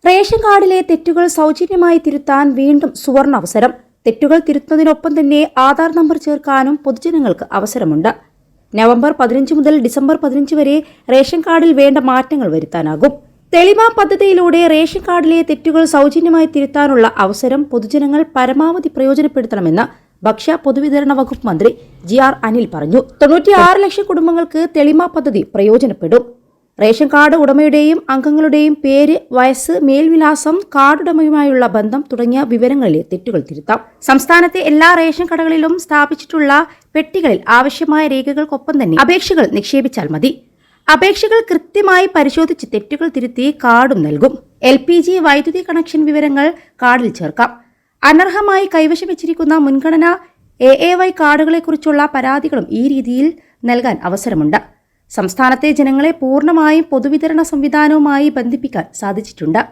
Ration കാർഡിലെ തെറ്റുകൾ സൗജന്യമായി തിരുത്താൻ വീണ്ടും സുവർണ അവസരം. തെറ്റുകൾ തിരുത്തുന്നതിനൊപ്പം തന്നെ ആധാർ നമ്പർ ചേർക്കാനും പൊതുജനങ്ങൾക്ക് അവസരമുണ്ട്. നവംബർ 15 മുതൽ ഡിസംബർ 15 വരെ റേഷൻ കാർഡിൽ വേണ്ട മാറ്റങ്ങൾ വരുത്താനാകും. തെളിമ പദ്ധതിയിലൂടെ റേഷൻ കാർഡിലെ തെറ്റുകൾ സൗജന്യമായി തിരുത്താനുള്ള അവസരം പൊതുജനങ്ങൾ പരമാവധി പ്രയോജനപ്പെടുത്തണമെന്ന് ഭക്ഷ്യ പൊതുവിതരണ വകുപ്പ് മന്ത്രി GR അനിൽ പറഞ്ഞു. 96 ലക്ഷം കുടുംബങ്ങൾക്ക് തെളിമ പദ്ധതി പ്രയോജനപ്പെടും. റേഷൻ കാർഡ് ഉടമയുടെയും അംഗങ്ങളുടെയും പേര്, വയസ്സ്, മേൽവിലാസം, കാർഡുടമയുമായുള്ള ബന്ധം തുടങ്ങിയ വിവരങ്ങളിലെ തെറ്റുകൾ തിരുത്താം. സംസ്ഥാനത്തെ എല്ലാ റേഷൻ കടകളിലും സ്ഥാപിച്ചിട്ടുള്ള പെട്ടികളിൽ ആവശ്യമായ രേഖകൾക്കൊപ്പം തന്നെ അപേക്ഷകൾ നിക്ഷേപിച്ചാൽ മതി. അപേക്ഷകൾ കൃത്യമായി പരിശോധിച്ച് തെറ്റുകൾ തിരുത്തി കാർഡും നൽകും. LPG, വൈദ്യുതി കണക്ഷൻ വിവരങ്ങൾ കാർഡിൽ ചേർക്കാം. അനർഹമായി കൈവശം വെച്ചിരിക്കുന്ന മുൻഗണന AAY കാർഡുകളെക്കുറിച്ചുള്ള പരാതികളും ഈ രീതിയിൽ നൽകാൻ അവസരമുണ്ട്. സംസ്ഥാനത്തെ ജനങ്ങളെ പൂർണ്ണമായും പൊതുവിതരണ സംവിധാനവുമായി ബന്ധിപ്പിക്കാൻ സാധിച്ചിട്ടുണ്ട്.